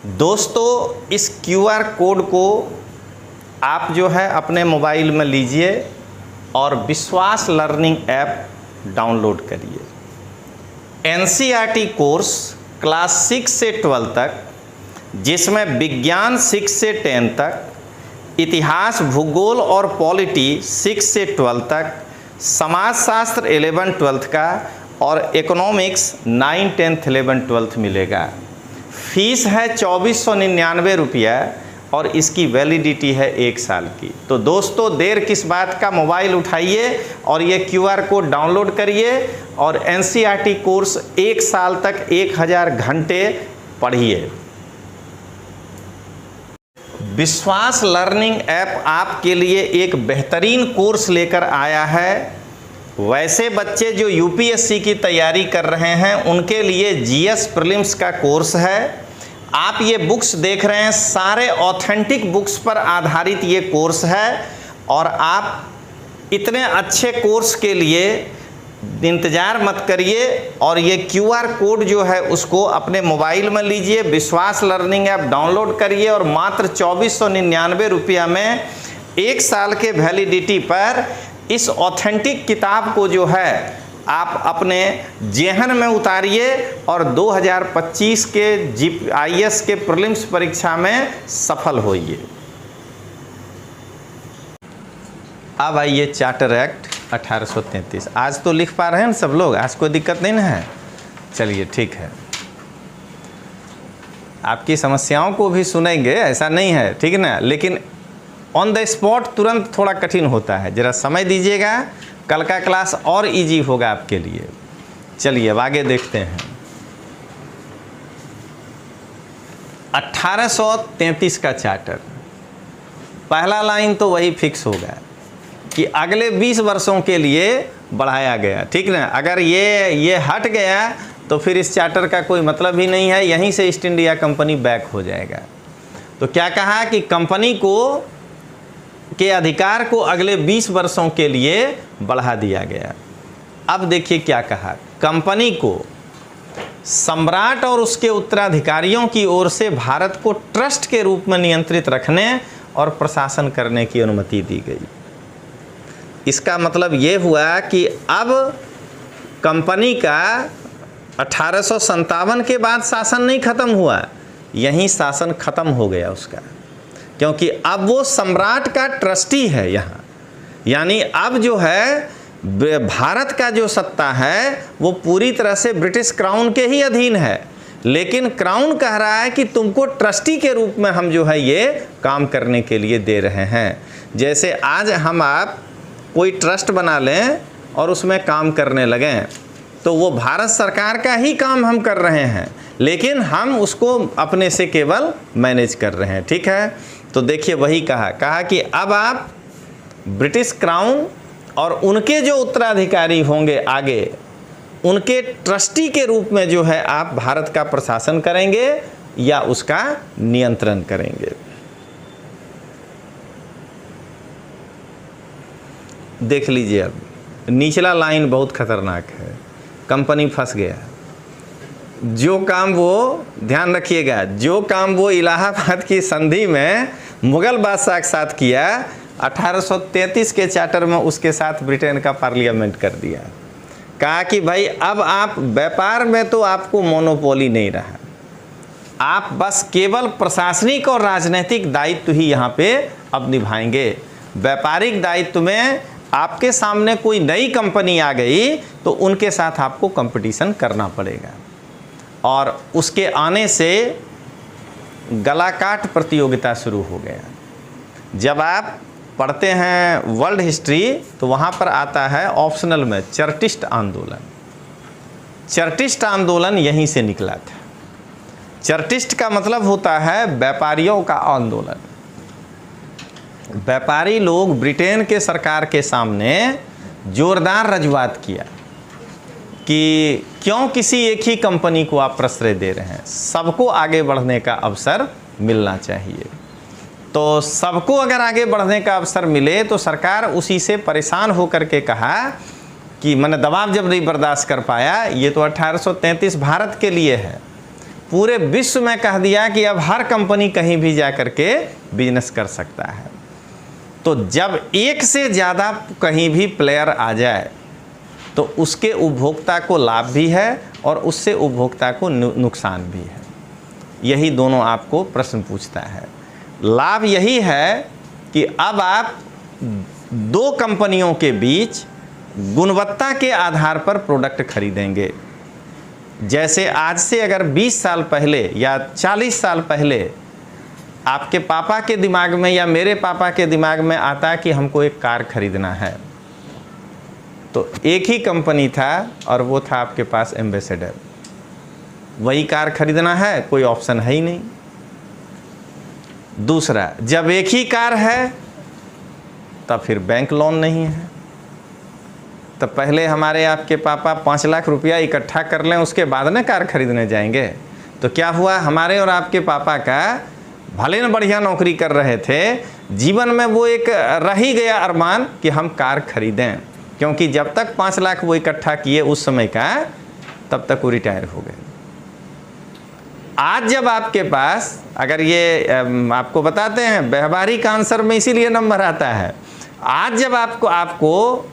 दोस्तों इस QR code को आप जो है अपने मोबाइल में लीजिए और विश्वास लर्निंग ऐप डाउनलोड करिए। एनसीईआरटी कोर्स क्लास 6 से 12 तक, जिसमें विज्ञान 6 से 10 तक, इतिहास, भूगोल और पॉलिटी 6 से 12 तक, समाजशास्त्र 11-12 का और इकोनॉमिक्स 9, 10, 11, 12 मिलेगा। फीस है 2499 रुपया और इसकी वैलिडिटी है 1 साल की। तो दोस्तों देर किस बात का, मोबाइल उठाइए और ये क्यूआर कोड डाउनलोड करिए और एनसीईआरटी कोर्स 1 साल तक 1000 घंटे पढ़िए। विश्वास लर्निंग ऐप आपके लिए एक बेहतरीन कोर्स लेकर आया है। वैसे बच्चे जो यूपीएससी की तैयारी कर रहे हैं उनके लिए जीएस प्रीलिम्स का कोर्स है। आप ये बुक्स देख रहे हैं, सारे ऑथेंटिक बुक्स पर आधारित ये कोर्स है और आप इतने अच्छे कोर्स के लिए इंतज़ार मत करिए और ये क्यूआर कोड जो है उसको अपने मोबाइल में लीजिए, विश्वास लर्निंग ऐप डाउनलोड करिए और मात्र 2499 रुपया में 1 साल के वैलिडिटी पर इस ऑथेंटिक किताब को जो है आप अपने जेहन में उतारिए और 2025 के जीआईएस के प्रीलिम्स परीक्षा में सफल होइए। अब आइए चार्टर एक्ट 1833। आज तो लिख पा रहे हैं सब लोग, आज कोई दिक्कत नहीं ना है? चलिए ठीक है, आपकी समस्याओं को भी सुनेंगे, ऐसा नहीं है, ठीक है ना? लेकिन ऑन द स्पॉट तुरंत थोड़ा कठिन होता है, ज़रा समय दीजिएगा, कल का क्लास और इजी होगा आपके लिए। चलिए अब आगे देखते हैं। 1833 का चार्टर, पहला लाइन तो वही फिक्स होगा कि अगले 20 वर्षों के लिए बढ़ाया गया, ठीक ना? अगर ये हट गया तो फिर इस चार्टर का कोई मतलब ही नहीं है, यहीं से ईस्ट इंडिया कंपनी बैक हो जाएगा। तो क्या कहा कि कंपनी को के अधिकार को अगले 20 वर्षों के लिए बढ़ा दिया गया। अब देखिए क्या कहा, कंपनी को सम्राट और उसके उत्तराधिकारियों की ओर से भारत को ट्रस्ट के रूप में नियंत्रित रखने और प्रशासन करने की अनुमति दी गई। इसका मतलब ये हुआ कि अब कंपनी का 1857 के बाद शासन नहीं खत्म हुआ, यहीं शासन खत्म हो गया उसका, क्योंकि अब वो सम्राट का ट्रस्टी है यहाँ। यानी अब जो है भारत का जो सत्ता है वो पूरी तरह से ब्रिटिश क्राउन के ही अधीन है, लेकिन क्राउन कह रहा है कि तुमको ट्रस्टी के रूप में हम जो है ये काम करने के लिए दे रहे हैं। जैसे आज हम आप कोई ट्रस्ट बना लें और उसमें काम करने लगें तो वो भारत सरकार का ही काम हम कर रहे हैं, लेकिन हम उसको अपने से केवल मैनेज कर रहे हैं, ठीक है? तो देखिए वही कहा कि अब आप ब्रिटिश क्राउन और उनके जो उत्तराधिकारी होंगे आगे, उनके ट्रस्टी के रूप में जो है आप भारत का प्रशासन करेंगे या उसका नियंत्रण करेंगे। देख लीजिए, अब निचला लाइन बहुत खतरनाक है, कंपनी फंस गया। जो काम वो, ध्यान रखिएगा, जो काम वो इलाहाबाद की संधि में मुगल बादशाह के साथ किया, 1833 के चार्टर में उसके साथ ब्रिटेन का पार्लियामेंट कर दिया। कहा कि भाई अब आप व्यापार में तो आपको मोनोपोली नहीं रहा, आप बस केवल प्रशासनिक और राजनीतिक दायित्व ही यहाँ पे अब निभाएंगे। व्यापारिक दायित्व में आपके सामने कोई नई कंपनी आ गई तो उनके साथ आपको कंपटीशन करना पड़ेगा। और उसके आने से गलाकाट प्रतियोगिता शुरू हो गया। जब आप पढ़ते हैं वर्ल्ड हिस्ट्री तो वहाँ पर आता है ऑप्शनल में चर्टिस्ट आंदोलन। चर्टिस्ट आंदोलन यहीं से निकला था। चर्टिस्ट का मतलब होता है व्यापारियों का आंदोलन। व्यापारी लोग ब्रिटेन के सरकार के सामने जोरदार रजूआत किया कि क्यों किसी एक ही कंपनी को आप प्रश्रय दे रहे हैं, सबको आगे बढ़ने का अवसर मिलना चाहिए। तो सबको अगर आगे बढ़ने का अवसर मिले तो सरकार उसी से परेशान होकर के कहा कि मैंने दबाव जब नहीं बर्दाश्त कर पाया, ये तो 1833 भारत के लिए है, पूरे विश्व में कह दिया कि अब हर कंपनी कहीं भी जा कर के बिजनेस कर सकता है। तो जब एक से ज़्यादा कहीं भी प्लेयर आ जाए तो उसके उपभोक्ता को लाभ भी है और उससे उपभोक्ता को नुकसान भी है। यही दोनों आपको प्रश्न पूछता है। लाभ यही है कि अब आप दो कंपनियों के बीच गुणवत्ता के आधार पर प्रोडक्ट खरीदेंगे। जैसे आज से अगर 20 साल पहले या 40 साल पहले आपके पापा के दिमाग में या मेरे पापा के दिमाग में आता कि हमको एक कार खरीदना है, तो एक ही कंपनी था और वो था आपके पास एम्बेसडर। वही कार खरीदना है, कोई ऑप्शन है ही नहीं। दूसरा, जब एक ही कार है तब फिर बैंक लोन नहीं है। तो पहले हमारे आपके पापा 5 लाख रुपया इकट्ठा कर लें, उसके बाद ना कार खरीदने जाएंगे। तो क्या हुआ, हमारे और आपके पापा का भले न बढ़िया नौकरी कर रहे थे, जीवन में वो एक रह ही गया अरमान कि हम कार खरीदें, क्योंकि जब तक 5 लाख वो इकट्ठा किए उस समय का, तब तक वो रिटायर हो गए। आज जब आपके पास, अगर ये आपको बताते हैं व्यवहारिक आंसर में इसीलिए नंबर आता है, आज जब आपको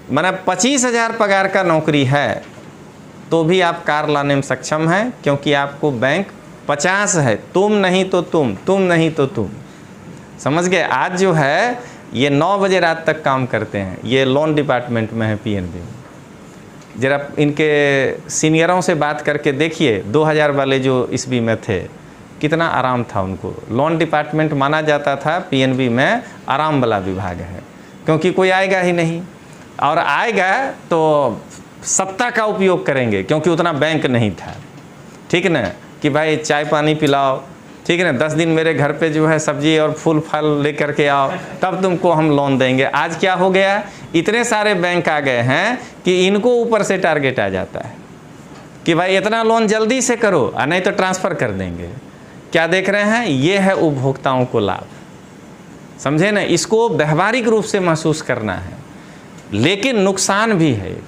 माना 25,000 पगार का नौकरी है तो भी आप कार लाने में सक्षम हैं, क्योंकि आपको बैंक 50 है, तुम नहीं तो तुम नहीं तो तुम। समझ गए। आज जो है ये 9 बजे रात तक काम करते हैं, ये लोन डिपार्टमेंट में है पीएनबी में। जरा इनके सीनियरों से बात करके देखिए, 2000 वाले जो ईस्वी में थे, कितना आराम था उनको। लोन डिपार्टमेंट माना जाता था पीएनबी में आराम वाला विभाग है, क्योंकि कोई आएगा ही नहीं, और आएगा तो सत्ता का उपयोग करेंगे, क्योंकि उतना बैंक नहीं था। ठीक ना, कि भाई चाय पानी पिलाओ, ठीक है ना, 10 दिन मेरे घर पे जो है सब्जी और फूल फल लेकर के आओ, तब तुमको हम लोन देंगे। आज क्या हो गया, इतने सारे बैंक आ गए हैं कि इनको ऊपर से टारगेट आ जाता है कि भाई इतना लोन जल्दी से करो, और नहीं तो ट्रांसफ़र कर देंगे। क्या देख रहे हैं, ये है उपभोक्ताओं को लाभ। समझे ना, इसको व्यवहारिक रूप से महसूस करना है। लेकिन नुकसान भी है एक।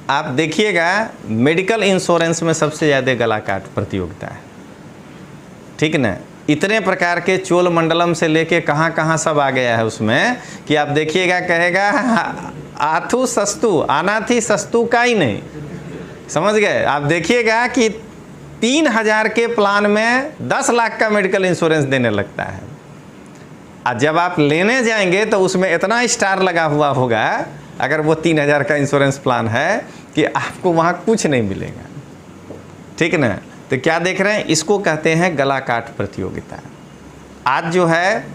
आप देखिएगा, मेडिकल इंश्योरेंस में सबसे ज़्यादा गला काट प्रतियोगिता है। ठीक ना, इतने प्रकार के चोल मंडलम से लेके कहाँ कहाँ सब आ गया है उसमें, कि आप देखिएगा, कहेगा आथू सस्तु, आना थी सस्तु का ही नहीं। समझ गए। आप देखिएगा कि 3000 के प्लान में 10 लाख का मेडिकल इंश्योरेंस देने लगता है, और जब आप लेने जाएंगे तो उसमें इतना स्टार लगा हुआ होगा, अगर वो 3000 का इंश्योरेंस प्लान है, कि आपको वहाँ कुछ नहीं मिलेगा। ठीक ना। तो क्या देख रहे हैं, इसको कहते हैं गला काट प्रतियोगिता। आज जो है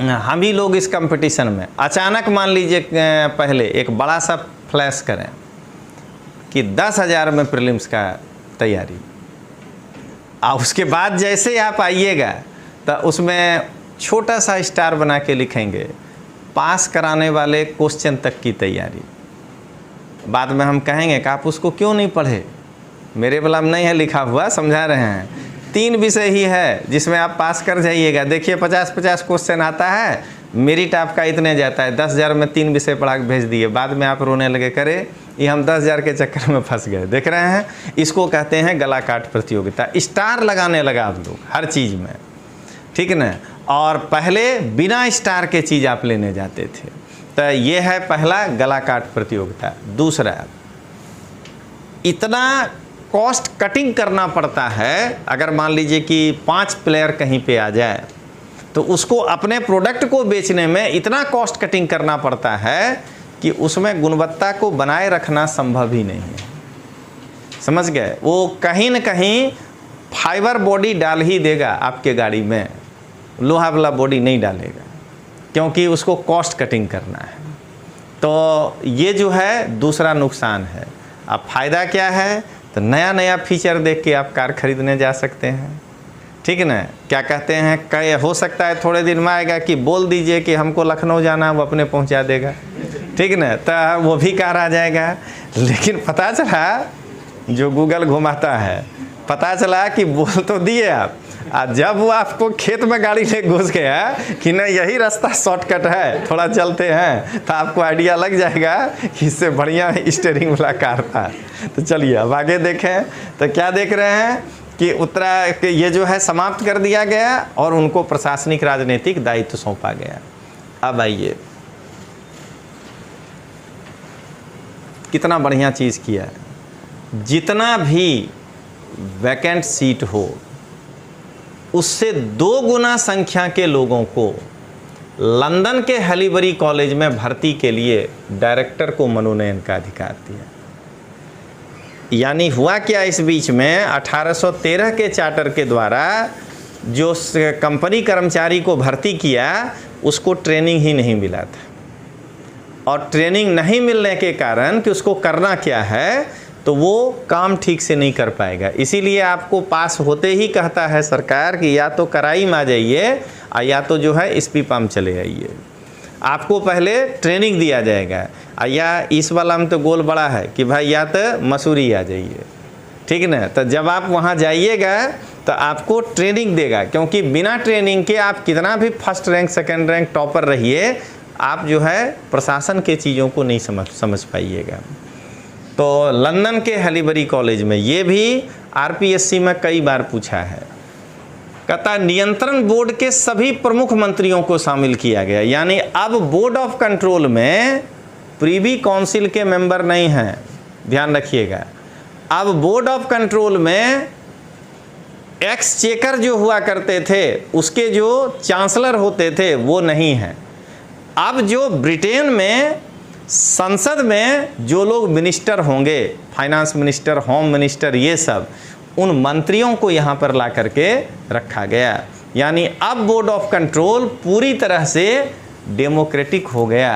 हम ही लोग इस कंपटीशन में अचानक मान लीजिए पहले एक बड़ा सा फ्लैश करें कि 10,000 में प्रीलिम्स का तैयारी, और उसके बाद जैसे आप आइएगा तो उसमें छोटा सा स्टार बना के लिखेंगे पास कराने वाले क्वेश्चन तक की तैयारी। बाद में हम कहेंगे कि आप उसको क्यों नहीं पढ़े, मेरे वाला में नहीं है लिखा हुआ, समझा रहे हैं। 3 विषय ही है जिसमें आप पास कर जाइएगा। देखिए 50-50 क्वेश्चन आता है, मेरिट आपका इतने जाता है, 10,000 में 3 विषय पढ़ा के भेज दिए, बाद में आप रोने लगे, करे ये हम 10,000 के चक्कर में फंस गए। देख रहे हैं, इसको कहते हैं गला काट प्रतियोगिता। स्टार लगाने लगा आप लोग हर चीज़ में, ठीक ना। और पहले बिना स्टार के चीज़ आप लेने जाते थे। तो ये है पहला गला काट प्रतियोगिता। दूसरा, इतना कॉस्ट कटिंग करना पड़ता है। अगर मान लीजिए कि 5 प्लेयर कहीं पे आ जाए तो उसको अपने प्रोडक्ट को बेचने में इतना कॉस्ट कटिंग करना पड़ता है कि उसमें गुणवत्ता को बनाए रखना संभव ही नहीं है। समझ गए। वो कहीं न कहीं फाइबर बॉडी डाल ही देगा आपके गाड़ी में, लोहा वाला बॉडी नहीं डालेगा, क्योंकि उसको कॉस्ट कटिंग करना है। तो ये जो है दूसरा नुकसान है। अब फ़ायदा क्या है, तो नया नया फीचर देख के आप कार खरीदने जा सकते हैं। ठीक है ना। क्या कहते हैं, कई हो सकता है थोड़े दिन में आएगा कि बोल दीजिए कि हमको लखनऊ जाना, वो अपने पहुंचा देगा। ठीक है ना, तो वो भी कार आ जाएगा। लेकिन पता चला जो गूगल घुमाता है पता चला कि बोल तो दिए आप, जब वो आपको खेत में गाड़ी ले घुस गया कि नहीं यही रास्ता शॉर्टकट है, थोड़ा चलते हैं, तो आपको आइडिया लग जाएगा कि इससे बढ़िया स्टीयरिंग वाला कार था। तो चलिए अब आगे देखें, तो क्या देख रहे हैं कि ये जो है समाप्त कर दिया गया और उनको प्रशासनिक राजनीतिक दायित्व सौंपा गया। अब आइए, कितना बढ़िया चीज़ किया है। जितना भी वैकेंट सीट हो उससे 2 गुना संख्या के लोगों को लंदन के हैलीबरी कॉलेज में भर्ती के लिए डायरेक्टर को मनोनयन का अधिकार दिया। यानी हुआ क्या, इस बीच में 1813 के चार्टर के द्वारा जो कंपनी कर्मचारी को भर्ती किया उसको ट्रेनिंग ही नहीं मिला था, और ट्रेनिंग नहीं मिलने के कारण कि उसको करना क्या है तो वो काम ठीक से नहीं कर पाएगा। इसीलिए आपको पास होते ही कहता है सरकार कि या तो कराई में आ जाइए या तो जो है स्पीपा में चले आइए। आपको पहले ट्रेनिंग दिया जाएगा, या इस वाला में तो गोल बड़ा है कि भाई या तो मसूरी आ जाइए, ठीक ना। तो जब आप वहाँ जाइएगा तो आपको ट्रेनिंग देगा, क्योंकि बिना ट्रेनिंग के आप कितना भी first rank second rank topper रहिए, आप जो है प्रशासन के चीज़ों को नहीं समझ पाइएगा। तो लंदन के हैलीबरी कॉलेज में ये भी आरपीएससी में कई बार पूछा है, कहता नियंत्रण बोर्ड के सभी प्रमुख मंत्रियों को शामिल किया गया। यानी अब बोर्ड ऑफ कंट्रोल में प्रीवी काउंसिल के मेंबर नहीं हैं, ध्यान रखिएगा। अब बोर्ड ऑफ कंट्रोल में एक्सचेकर जो हुआ करते थे उसके जो चांसलर होते थे वो नहीं हैं। अब जो ब्रिटेन में संसद में जो लोग मिनिस्टर होंगे, फाइनेंस मिनिस्टर, होम मिनिस्टर, ये सब उन मंत्रियों को यहाँ पर ला करके रखा गया। यानी अब बोर्ड ऑफ कंट्रोल पूरी तरह से डेमोक्रेटिक हो गया,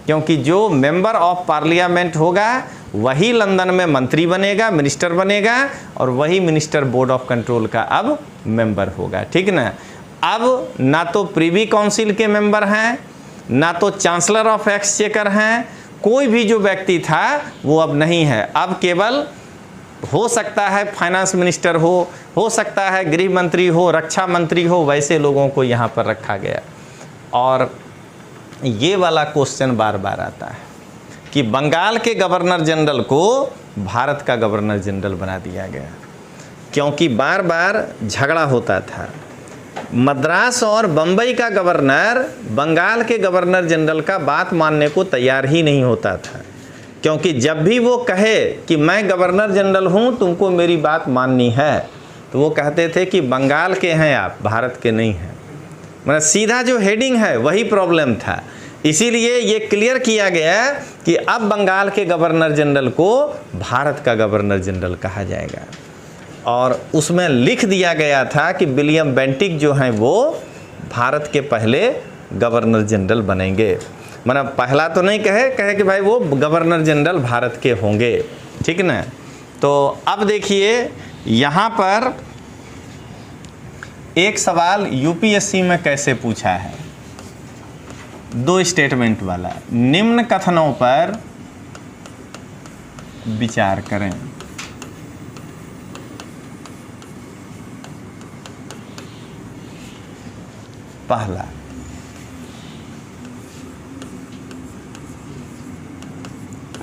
क्योंकि जो मेंबर ऑफ पार्लियामेंट होगा वही लंदन में मंत्री बनेगा, मिनिस्टर बनेगा, और वही मिनिस्टर बोर्ड ऑफ कंट्रोल का अब मेंबर होगा, ठीक ना। अब ना तो प्रीवी काउंसिल के मेंबर हैं, ना तो चांसलर ऑफ एक्सचेकर हैं, कोई भी जो व्यक्ति था वो अब नहीं है। अब केवल हो सकता है फाइनेंस मिनिस्टर हो सकता है गृह मंत्री हो, रक्षा मंत्री हो, वैसे लोगों को यहाँ पर रखा गया। और ये वाला क्वेश्चन बार बार आता है कि बंगाल के गवर्नर जनरल को भारत का गवर्नर जनरल बना दिया गया, क्योंकि बार बार झगड़ा होता था। मद्रास और बम्बई का गवर्नर बंगाल के गवर्नर जनरल का बात मानने को तैयार ही नहीं होता था, क्योंकि जब भी वो कहे कि मैं गवर्नर जनरल हूँ, तुमको मेरी बात माननी है, तो वो कहते थे कि बंगाल के हैं आप, भारत के नहीं हैं। मतलब सीधा जो हेडिंग है वही प्रॉब्लम था। इसीलिए ये क्लियर किया गया कि अब बंगाल के गवर्नर जनरल को भारत का गवर्नर जनरल कहा जाएगा, और उसमें लिख दिया गया था कि विलियम बेंटिक जो हैं वो भारत के पहले गवर्नर जनरल बनेंगे। मतलब पहला तो नहीं कहे कि भाई वो गवर्नर जनरल भारत के होंगे, ठीक ना। तो अब देखिए यहाँ पर एक सवाल यूपीएससी में कैसे पूछा है, 2 स्टेटमेंट वाला। निम्न कथनों पर विचार करें। पहला,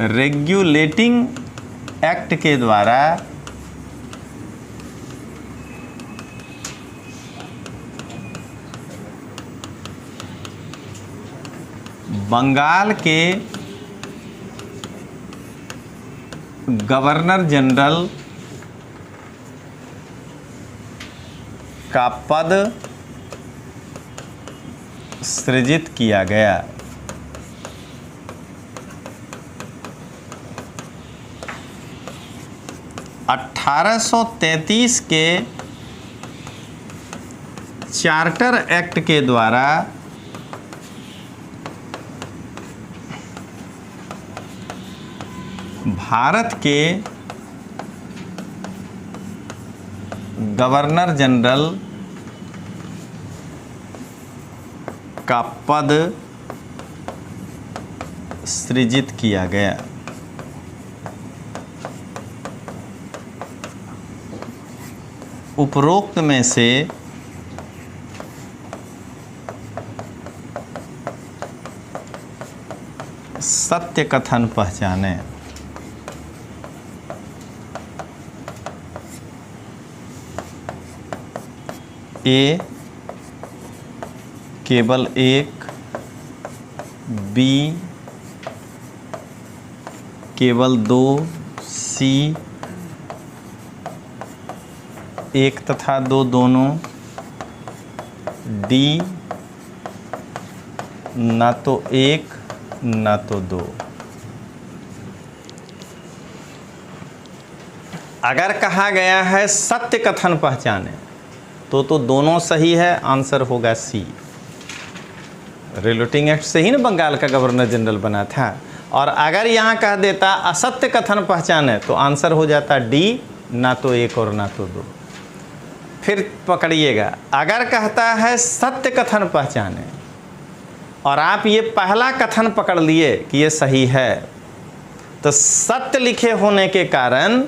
रेगुलेटिंग एक्ट के द्वारा बंगाल के गवर्नर जनरल का पद सृजित किया गया। (1833) के चार्टर एक्ट के द्वारा भारत के गवर्नर जनरल का पद सृजित किया गया। उपरोक्त में से सत्य कथन पहचाने। ए केवल एक, बी केवल दो, सी एक तथा दो दोनों, डी ना तो एक ना तो दो। अगर कहा गया है सत्य कथन पहचाने तो दोनों सही है, आंसर होगा सी। रिलेटिंग एक्ट से ही ना बंगाल का गवर्नर जनरल बना था। और अगर यहाँ कह देता असत्य कथन पहचाने तो आंसर हो जाता डी, ना तो एक और ना तो दो। फिर पकड़िएगा, अगर कहता है सत्य कथन पहचाने और आप ये पहला कथन पकड़ लिए कि ये सही है, तो सत्य लिखे होने के कारण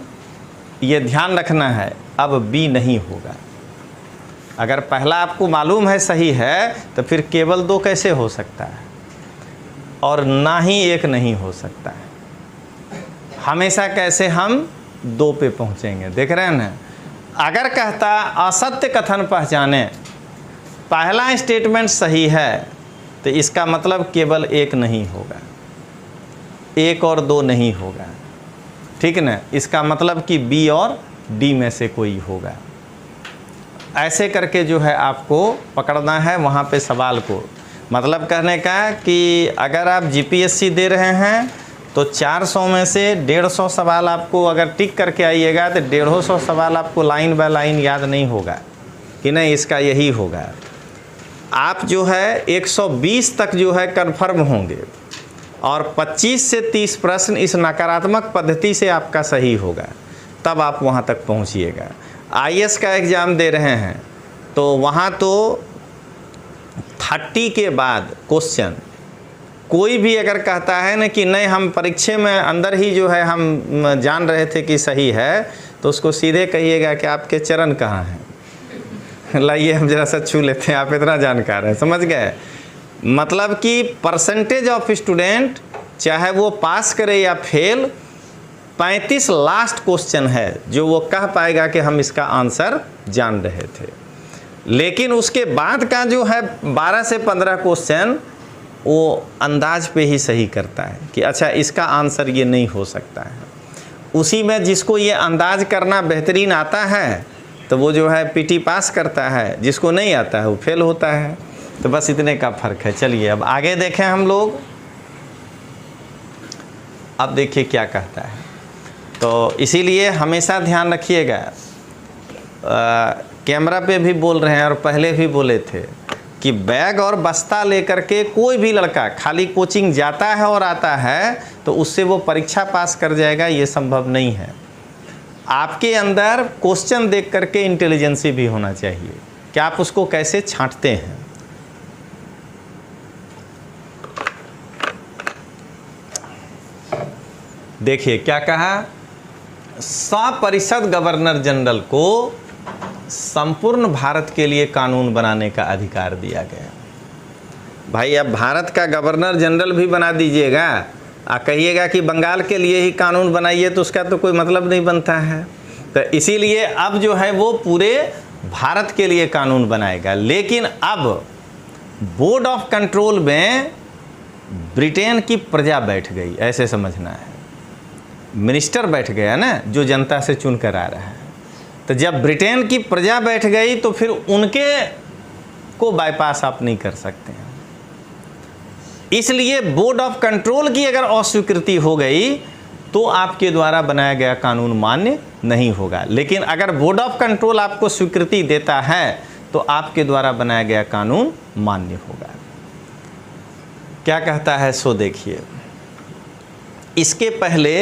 ये ध्यान रखना है अब बी नहीं होगा। अगर पहला आपको मालूम है सही है तो फिर केवल दो कैसे हो सकता है, और ना ही एक नहीं हो सकता है। हमेशा कैसे हम दो पे पहुंचेंगे, देख रहे हैं ना। अगर कहता असत्य कथन पहचाने, पहला स्टेटमेंट सही है तो इसका मतलब केवल एक नहीं होगा, एक और दो नहीं होगा, ठीक ना। इसका मतलब कि बी और डी में से कोई होगा। ऐसे करके जो है आपको पकड़ना है वहाँ पे सवाल को। मतलब कहने का कि अगर आप जीपीएससी दे रहे हैं तो 400 में से 150 सवाल आपको अगर टिक करके आइएगा तो 150 सवाल आपको लाइन बाय लाइन याद नहीं होगा कि नहीं इसका यही होगा। आप जो है 120 तक जो है कन्फर्म होंगे और 25 से 30 प्रश्न इस नकारात्मक पद्धति से आपका सही होगा, तब आप वहाँ तक पहुँचिएगा। आईएएस का एग्ज़ाम दे रहे हैं तो वहाँ तो 30 के बाद क्वेश्चन, कोई भी अगर कहता है ना कि नहीं हम परीक्षा में अंदर ही जो है हम जान रहे थे कि सही है, तो उसको सीधे कहिएगा कि आपके चरण कहाँ हैं, लाइए हम जरा सा छू लेते हैं, आप इतना जानकार हैं, समझ गए। मतलब कि परसेंटेज ऑफ स्टूडेंट चाहे वो पास करे या फेल, 35 लास्ट क्वेश्चन है जो वो कह पाएगा कि हम इसका आंसर जान रहे थे। लेकिन उसके बाद का जो है 12 से 15 क्वेश्चन वो अंदाज पे ही सही करता है कि अच्छा इसका आंसर ये नहीं हो सकता है। उसी में जिसको ये अंदाज करना बेहतरीन आता है तो वो जो है पीटी पास करता है, जिसको नहीं आता है वो फेल होता है। तो बस इतने का फ़र्क है। चलिए अब आगे देखें हम लोग। अब देखिए क्या कहता है। तो इसीलिए हमेशा ध्यान रखिएगा, कैमरा पे भी बोल रहे हैं और पहले भी बोले थे कि बैग और बस्ता लेकर के कोई भी लड़का खाली कोचिंग जाता है और आता है तो उससे वो परीक्षा पास कर जाएगा, ये संभव नहीं है। आपके अंदर क्वेश्चन देख करके इंटेलिजेंसी भी होना चाहिए कि आप उसको कैसे छांटते हैं। देखिए क्या कहा, परिषद गवर्नर जनरल को संपूर्ण भारत के लिए कानून बनाने का अधिकार दिया गया। भाई अब भारत का गवर्नर जनरल भी बना दीजिएगा कहिएगा कि बंगाल के लिए ही कानून बनाइए तो उसका तो कोई मतलब नहीं बनता है। तो इसीलिए अब जो है वो पूरे भारत के लिए कानून बनाएगा। लेकिन अब बोर्ड ऑफ कंट्रोल में ब्रिटेन की प्रजा बैठ गई, ऐसे समझना है। मिनिस्टर बैठ गया ना जो जनता से चुन कर आ रहा है। तो जब ब्रिटेन की प्रजा बैठ गई तो फिर उनके को बाईपास आप नहीं कर सकते हैं। इसलिए बोर्ड ऑफ कंट्रोल की अगर अस्वीकृति हो गई तो आपके द्वारा बनाया गया कानून मान्य नहीं होगा। लेकिन अगर बोर्ड ऑफ कंट्रोल आपको स्वीकृति देता है तो आपके द्वारा बनाया गया कानून मान्य होगा। क्या कहता है सो देखिए। इसके पहले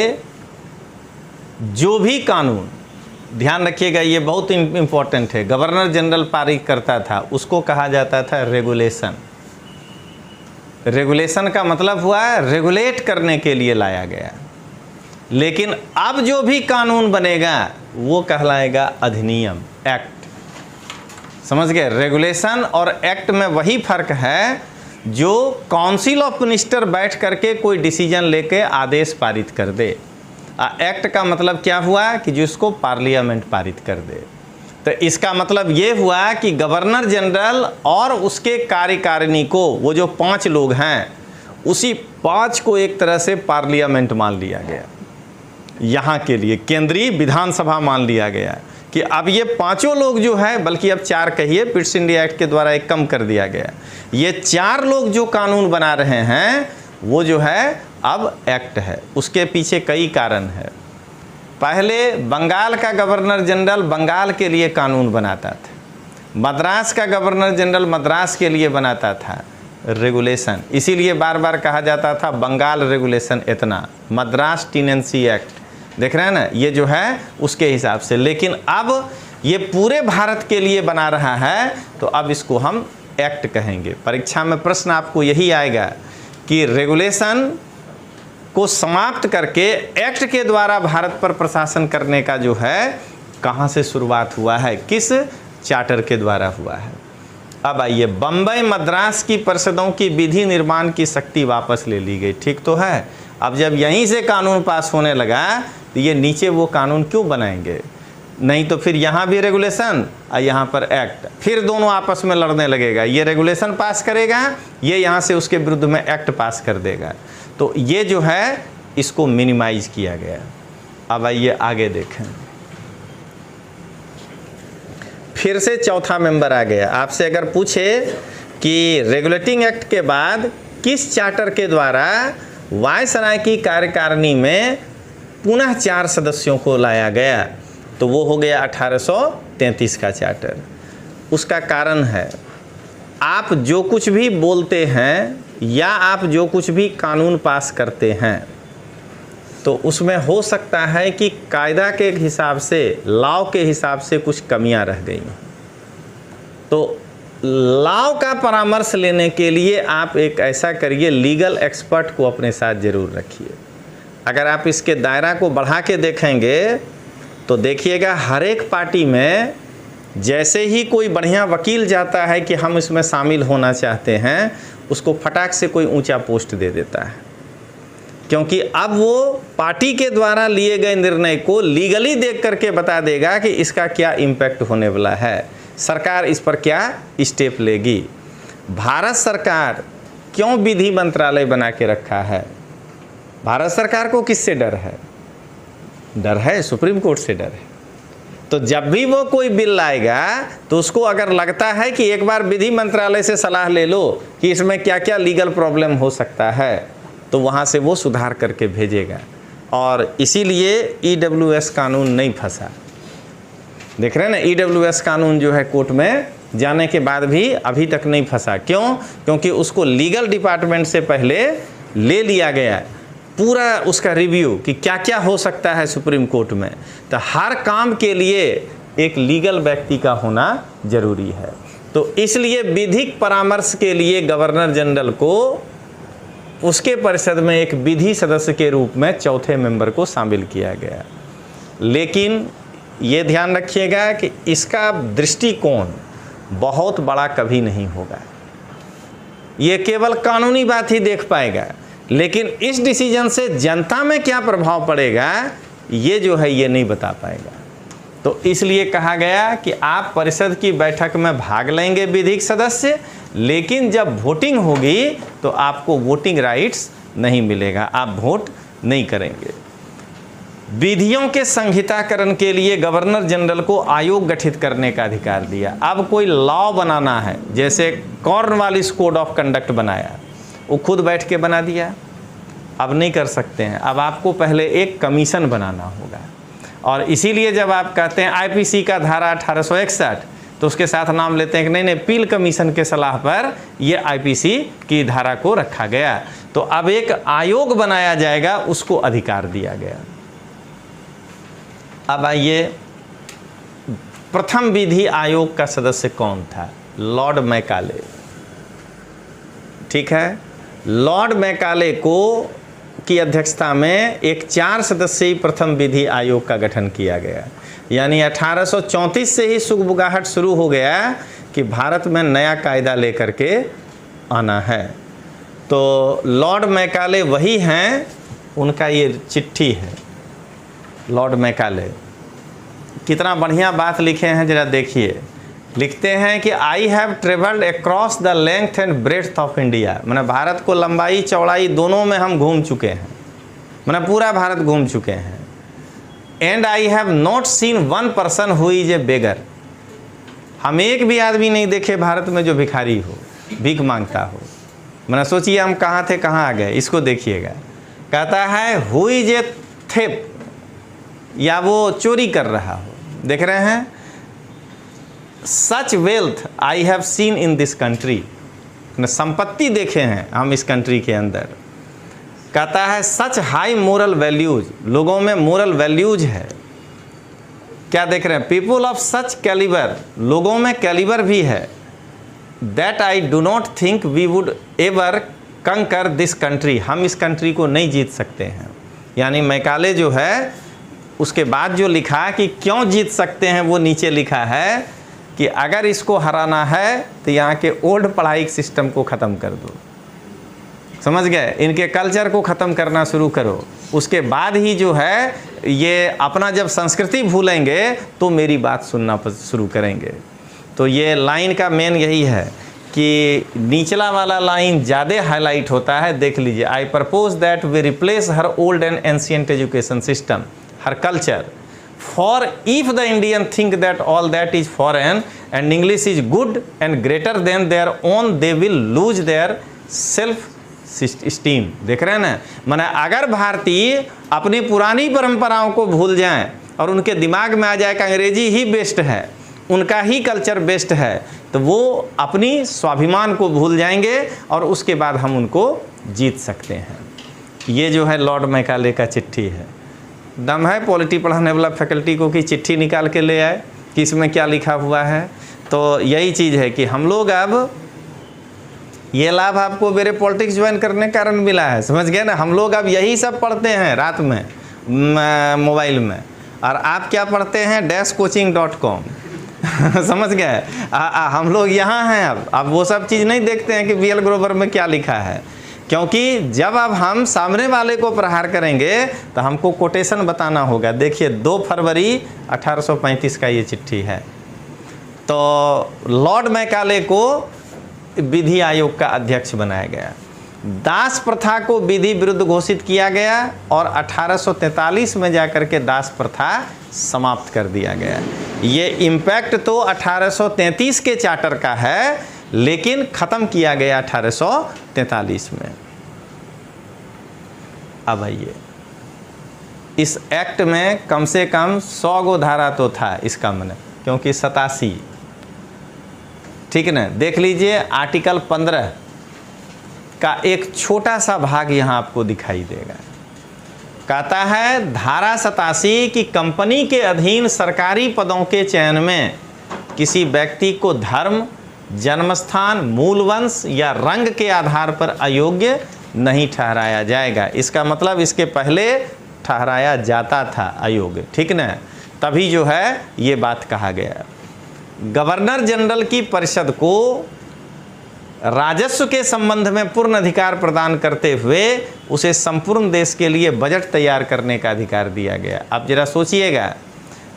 जो भी कानून, ध्यान रखिएगा ये बहुत इम्पोर्टेंट है, गवर्नर जनरल पारित करता था उसको कहा जाता था रेगुलेशन। रेगुलेशन का मतलब हुआ रेगुलेट करने के लिए लाया गया। लेकिन अब जो भी कानून बनेगा वो कहलाएगा अधिनियम, एक्ट। समझ गए। रेगुलेशन और एक्ट में वही फर्क है जो काउंसिल ऑफ मिनिस्टर बैठ करके कोई डिसीजन लेके आदेश पारित कर दे। एक्ट का मतलब क्या हुआ कि जिसको पार्लियामेंट पारित कर दे। तो इसका मतलब ये हुआ कि गवर्नर जनरल और उसके कार्यकारिणी को, वो जो 5 लोग हैं, उसी 5 को एक तरह से पार्लियामेंट मान लिया गया। यहाँ के लिए केंद्रीय विधानसभा मान लिया गया कि अब ये 5 लोग जो है, बल्कि अब 4 कहिए, पिट्स इंडिया एक्ट के द्वारा एक कम कर दिया गया, ये 4 लोग जो कानून बना रहे हैं वो जो है अब एक्ट है। उसके पीछे कई कारण है। पहले बंगाल का गवर्नर जनरल बंगाल के लिए कानून बनाता था, मद्रास का गवर्नर जनरल मद्रास के लिए बनाता था रेगुलेशन, इसीलिए बार बार कहा जाता था बंगाल रेगुलेशन इतना, मद्रास टेनेंसी एक्ट, देख रहे हैं ना, ये जो है उसके हिसाब से। लेकिन अब ये पूरे भारत के लिए बना रहा है तो अब इसको हम एक्ट कहेंगे। परीक्षा में प्रश्न आपको यही आएगा कि रेगुलेशन को समाप्त करके एक्ट के द्वारा भारत पर प्रशासन करने का जो है कहाँ से शुरुआत हुआ है, किस चार्टर के द्वारा हुआ है। अब आइए, बम्बई मद्रास की परिषदों की विधि निर्माण की शक्ति वापस ले ली गई, ठीक तो है। अब जब यहीं से कानून पास होने लगा तो ये नीचे वो कानून क्यों बनाएंगे, नहीं तो फिर यहाँ भी रेगुलेशन और यहाँ पर एक्ट, फिर दोनों आपस में लड़ने लगेगा। ये रेगुलेशन पास करेगा, ये यहाँ से उसके विरुद्ध में एक्ट पास कर देगा। तो ये जो है इसको मिनिमाइज किया गया। अब आइए आगे देखें, फिर से चौथा मेंबर आ गया। आपसे अगर पूछे कि रेगुलेटिंग एक्ट के बाद किस चार्टर के द्वारा वायसराय की कार्यकारिणी में पुनः 4 सदस्यों को लाया गया, तो वो हो गया 1833 का चार्टर। उसका कारण है, आप जो कुछ भी बोलते हैं या आप जो कुछ भी कानून पास करते हैं तो उसमें हो सकता है कि कायदा के हिसाब से, लॉ के हिसाब से कुछ कमियां रह गई। तो लॉ का परामर्श लेने के लिए आप एक ऐसा करिए, लीगल एक्सपर्ट को अपने साथ ज़रूर रखिए। अगर आप इसके दायरा को बढ़ा के देखेंगे तो देखिएगा हर एक पार्टी में जैसे ही कोई बढ़िया वकील जाता है कि हम इसमें शामिल होना चाहते हैं, उसको फटाक से कोई ऊंचा पोस्ट दे देता है, क्योंकि अब वो पार्टी के द्वारा लिए गए निर्णय को लीगली देख करके बता देगा कि इसका क्या इम्पैक्ट होने वाला है, सरकार इस पर क्या स्टेप लेगी। भारत सरकार क्यों विधि मंत्रालय बना के रखा है? भारत सरकार को किससे डर है? डर है सुप्रीम कोर्ट से डर है। तो जब भी वो कोई बिल लाएगा तो उसको अगर लगता है कि एक बार विधि मंत्रालय से सलाह ले लो कि इसमें क्या क्या लीगल प्रॉब्लम हो सकता है, तो वहाँ से वो सुधार करके भेजेगा। और इसीलिए EWS कानून नहीं फंसा। देख रहे हैं ना, EWS कानून जो है कोर्ट में जाने के बाद भी अभी तक नहीं फंसा। क्यों? क्योंकि उसको लीगल डिपार्टमेंट से पहले ले लिया गया पूरा उसका रिव्यू कि क्या क्या हो सकता है सुप्रीम कोर्ट में। तो हर काम के लिए एक लीगल व्यक्ति का होना जरूरी है। तो इसलिए विधिक परामर्श के लिए गवर्नर जनरल को उसके परिषद में एक विधि सदस्य के रूप में चौथे मेंबर को शामिल किया गया। लेकिन ये ध्यान रखिएगा कि इसका दृष्टिकोण बहुत बड़ा कभी नहीं होगा। ये केवल कानूनी बात ही देख पाएगा, लेकिन इस डिसीजन से जनता में क्या प्रभाव पड़ेगा ये जो है ये नहीं बता पाएगा। तो इसलिए कहा गया कि आप परिषद की बैठक में भाग लेंगे विधिक सदस्य, लेकिन जब वोटिंग होगी तो आपको वोटिंग राइट्स नहीं मिलेगा, आप वोट नहीं करेंगे। विधियों के संहिताकरण के लिए गवर्नर जनरल को आयोग गठित करने का अधिकार दिया। अब कोई लॉ बनाना है, जैसे कॉर्नवालिस कोड ऑफ कंडक्ट बनाया, वो खुद बैठ के बना दिया, अब नहीं कर सकते हैं। अब आपको पहले एक कमीशन बनाना होगा। और इसीलिए जब आप कहते हैं IPC का धारा 1861, तो उसके साथ नाम लेते हैं कि नहीं पील कमीशन के सलाह पर ये IPC की धारा को रखा गया। तो अब एक आयोग बनाया जाएगा, उसको अधिकार दिया गया। अब आइए, प्रथम विधि आयोग का सदस्य कौन था? Lord Macaulay. ठीक है, लॉर्ड मैकाले को की अध्यक्षता में एक 4 सदस्यीय प्रथम विधि आयोग का गठन किया गया। यानी 1834 से ही सुगबुगाहट शुरू हो गया कि भारत में नया कायदा लेकर के आना है। तो लॉर्ड मैकाले वही हैं, उनका ये चिट्ठी है। लॉर्ड मैकाले कितना बढ़िया बात लिखे हैं, जरा देखिए। लिखते हैं कि I have travelled across the length and breadth of India, मैंने भारत को लंबाई चौड़ाई दोनों में हम घूम चुके हैं, मैंने पूरा भारत घूम चुके हैं। And I have not seen one person who is a beggar, हम एक भी आदमी नहीं देखे भारत में जो भिखारी हो, भीख मांगता हो। मैंने सोचिए हम कहाँ थे कहाँ आ गए। इसको देखिएगा, कहता है हु इज ए थेप, या वो चोरी कर रहा हो। देख रहे हैं, सच wealth I have seen in this country, संपत्ति देखे हैं हम इस कंट्री के अंदर। कहता है सच हाई मोरल वैल्यूज, लोगों में मोरल वैल्यूज है। क्या देख रहे हैं, पीपुल ऑफ सच कैलिबर, लोगों में कैलिबर भी है। That I do not think we would ever conquer this country, हम इस कंट्री को नहीं जीत सकते हैं। यानी मैकाले जो है उसके बाद जो लिखा कि क्यों जीत सकते हैं, वो नीचे लिखा है कि अगर इसको हराना है तो यहाँ के ओल्ड पढ़ाई सिस्टम को ख़त्म कर दो, समझ गए, इनके कल्चर को ख़त्म करना शुरू करो। उसके बाद ही जो है ये अपना जब संस्कृति भूलेंगे तो मेरी बात सुनना शुरू करेंगे। तो ये लाइन का मेन यही है कि निचला वाला लाइन ज़्यादा हाईलाइट होता है। देख लीजिए, I propose that we replace her old and ancient education system, her culture, for if the Indian think that all that is foreign and English is good and greater than their own, they will lose their self esteem। देख रहे हैं ना, माने अगर भारतीय अपनी पुरानी परंपराओं को भूल जाएं और उनके दिमाग में आ जाए कि अंग्रेजी ही बेस्ट है, उनका ही कल्चर बेस्ट है, तो वो अपनी स्वाभिमान को भूल जाएंगे और उसके बाद हम उनको जीत सकते हैं। ये जो है लॉर्ड मैकाले का चिट्ठी है। दम है पॉलिटी पढ़ाने वाला फैकल्टी को कि चिट्ठी निकाल के ले आए कि इसमें क्या लिखा हुआ है। तो यही चीज़ है कि हम लोग अब ये लाभ आपको मेरे पॉलिटिक्स ज्वाइन करने के कारण मिला है, समझ गए ना। हम लोग अब यही सब पढ़ते हैं रात में मोबाइल में, और आप क्या पढ़ते हैं, dashcoaching.com समझ गए। हम लोग यहाँ हैं अब वो सब चीज़ नहीं देखते हैं कि BL ग्रोवर में क्या लिखा है, क्योंकि जब अब हम सामने वाले को प्रहार करेंगे तो हमको कोटेशन बताना होगा। देखिए 2 फरवरी 1835 का ये चिट्ठी है। तो लॉर्ड मैकाले को विधि आयोग का अध्यक्ष बनाया गया, दास प्रथा को विधि विरुद्ध घोषित किया गया और 1843 में जाकर के दास प्रथा समाप्त कर दिया गया। ये इम्पैक्ट तो 1833 के चार्टर का है, लेकिन ख़त्म किया गया 1843 में। अब आइए, इस एक्ट में कम से कम 100 गो धारा तो था इसका मन, क्योंकि 87, ठीक ना। देख लीजिए आर्टिकल 15 का एक छोटा सा भाग यहाँ आपको दिखाई देगा। कहता है धारा 87 की कंपनी के अधीन सरकारी पदों के चयन में किसी व्यक्ति को धर्म, जन्मस्थान, मूल वंश या रंग के आधार पर अयोग्य नहीं ठहराया जाएगा। इसका मतलब इसके पहले ठहराया जाता था अयोग्य, ठीक ना, तभी जो है ये बात कहा गया। गवर्नर जनरल की परिषद को राजस्व के संबंध में पूर्ण अधिकार प्रदान करते हुए उसे संपूर्ण देश के लिए बजट तैयार करने का अधिकार दिया गया। अब जरा सोचिएगा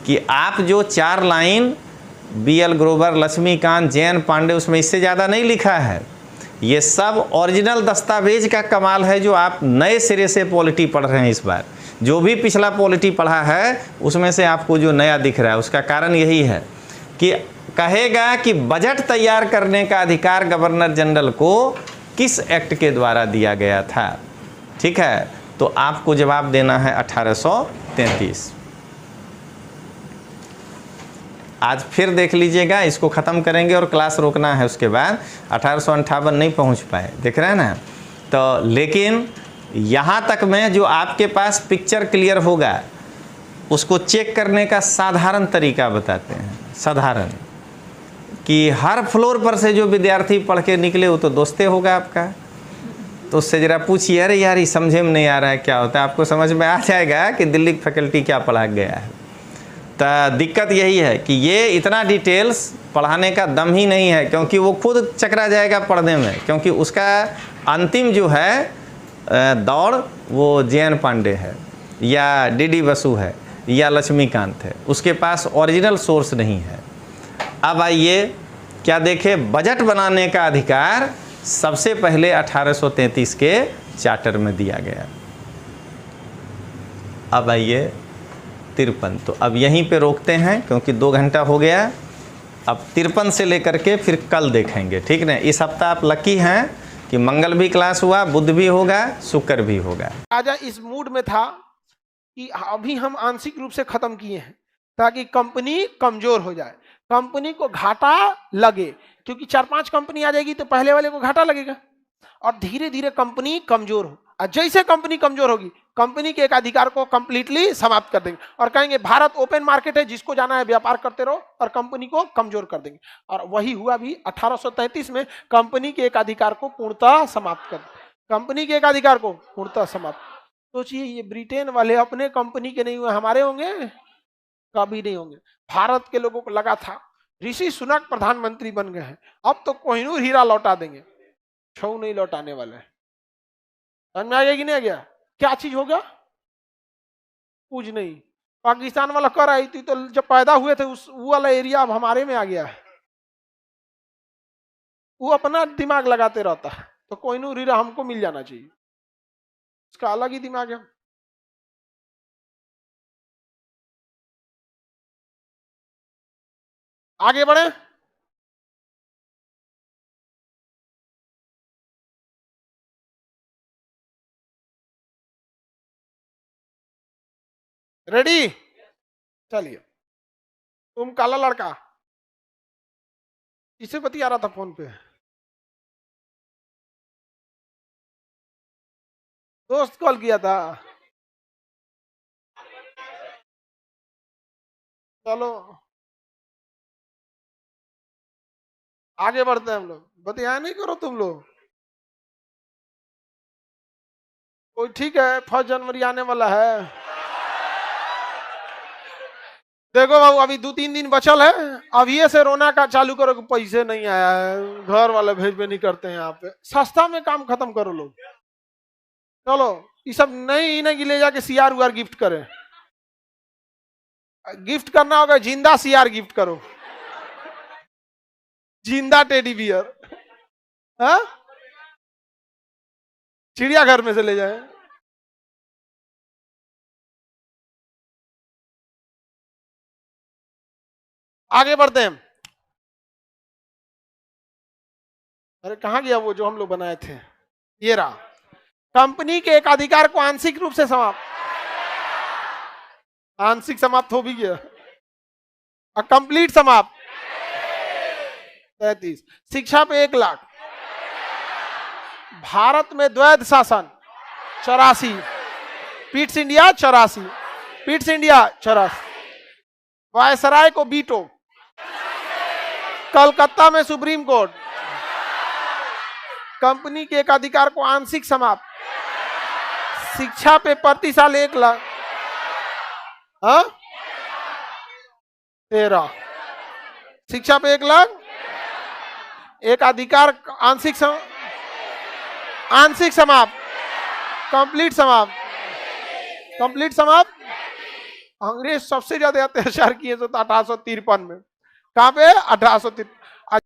कि आप जो 4 लाइन BL ग्रोवर, लक्ष्मीकांत, जैन, पांडे, उसमें इससे ज़्यादा नहीं लिखा है। ये सब ओरिजिनल दस्तावेज का कमाल है जो आप नए सिरे से पॉलिटी पढ़ रहे हैं इस बार। जो भी पिछला पॉलिटी पढ़ा है उसमें से आपको जो नया दिख रहा है उसका कारण यही है कि कहेगा कि बजट तैयार करने का अधिकार गवर्नर जनरल को किस एक्ट के द्वारा दिया गया था, ठीक है। तो आपको जवाब देना है 1833। आज फिर देख लीजिएगा, इसको ख़त्म करेंगे और क्लास रोकना है। उसके बाद 1858 नहीं पहुंच पाए, देख रहे हैं ना। तो लेकिन यहाँ तक में जो आपके पास पिक्चर क्लियर होगा उसको चेक करने का साधारण तरीका बताते हैं। साधारण कि हर फ्लोर पर से जो विद्यार्थी पढ़ के निकले वो तो दोस्ते होगा आपका, तो उससे ज़रा पूछिए, अरे यार ये समझे में नहीं आ रहा है क्या होता है, आपको समझ में आ जाएगा कि दिल्ली की फैकल्टी क्या पढ़ा गया है। दिक्कत यही है कि ये इतना डिटेल्स पढ़ाने का दम ही नहीं है, क्योंकि वो खुद चकरा जाएगा पढ़ने में, क्योंकि उसका अंतिम जो है दौड़ वो जे.एन. पांडे है या डी.डी. बसु है या लक्ष्मीकांत है, उसके पास ओरिजिनल सोर्स नहीं है। अब आइए क्या देखें, बजट बनाने का अधिकार सबसे पहले 1833 के चार्टर में दिया गया। अब आइए 53, तो अब यहीं पे रोकते हैं क्योंकि 2 घंटा हो गया। अब 53 से लेकर के फिर कल देखेंगे, ठीक ना। इस हफ्ता आप लकी हैं कि मंगल भी क्लास हुआ, बुध भी होगा, शुक्र भी होगा। राजा इस मूड में था कि अभी हम आंशिक रूप से खत्म किए हैं ताकि कंपनी कमजोर हो जाए, कंपनी को घाटा लगे, क्योंकि 4-5 कंपनी आ जाएगी तो पहले वाले को घाटा लगेगा और धीरे धीरे कंपनी कमजोर हो। और जैसे कंपनी कमजोर होगी, कंपनी के एक अधिकार को कंप्लीटली समाप्त कर देंगे और कहेंगे भारत ओपन मार्केट है, जिसको जाना है व्यापार करते रहो, और कंपनी को कमजोर कर देंगे। और वही हुआ भी 1833 में, कंपनी के एक अधिकार को पूर्णतः समाप्त कर, कंपनी के एक अधिकार को पूर्णतः समाप्त। सोचिए, ये ब्रिटेन वाले अपने कंपनी के नहीं हुए, हमारे होंगे? कभी नहीं होंगे। भारत के लोगों को लगा था ऋषि सुनक प्रधानमंत्री बन गए हैं, अब तो कोहिनूर हीरा लौटा देंगे, छऊ नहीं लौटाने वाले। समझ में आ गया कि नहीं आ गया? क्या चीज हो गया? कुछ नहीं। पाकिस्तान वाला कर आई थी, तो जब पैदा हुए थे उस वो वाला एरिया अब हमारे में आ गया है। वो अपना दिमाग लगाते रहता है, तो कोहिनूर हीरा हमको मिल जाना चाहिए, उसका अलग ही दिमाग है। आगे बढ़े। रेडी? चलिए, तुम काला लड़का किसे बतिया रहा था फोन पे? दोस्त कॉल किया था। चलो आगे बढ़ते हैं हम लोग। बतिया नहीं करो तुम लोग कोई। ठीक है, 1 जनवरी आने वाला है। देखो बाबू, अभी 2-3 दिन बचल है, अभी से रोना का चालू करो कि पैसे नहीं आया है, घर वाले भेजबे नहीं करते हैं। यहाँ पे सस्ता में काम खत्म करो लोग। चलो, ये सब नहीं कि ले जाके सीआर उआर गिफ्ट करे। गिफ्ट करना होगा जिंदा सीआर गिफ्ट करो, जिंदा टेडी बियर, हाँ, चिड़ियाघर में से ले जाए। आगे बढ़ते हैं। अरे कहाँ गया वो जो हम लोग बनाए थे? ये रहा। कंपनी के एक अधिकार को आंशिक रूप से समाप्त, आंशिक समाप्त हो भी गया, कंप्लीट समाप्त। 33। शिक्षा पे 1 लाख। भारत में द्वैध शासन 84। Pitt's India 84। Pitt's India 84। Viceroy को बीटो। कलकत्ता में सुप्रीम कोर्ट। कंपनी के एक अधिकार को आंशिक समाप्त। शिक्षा पे प्रति साल 1 लाख। 13। शिक्षा पे 1 लाख। एक अधिकार आंशिक समाप्त, कंप्लीट समाप्त, कंप्लीट समाप्त। अंग्रेज सबसे ज्यादा अत्याचार किए तो 1853 में। कहां पे? 1853।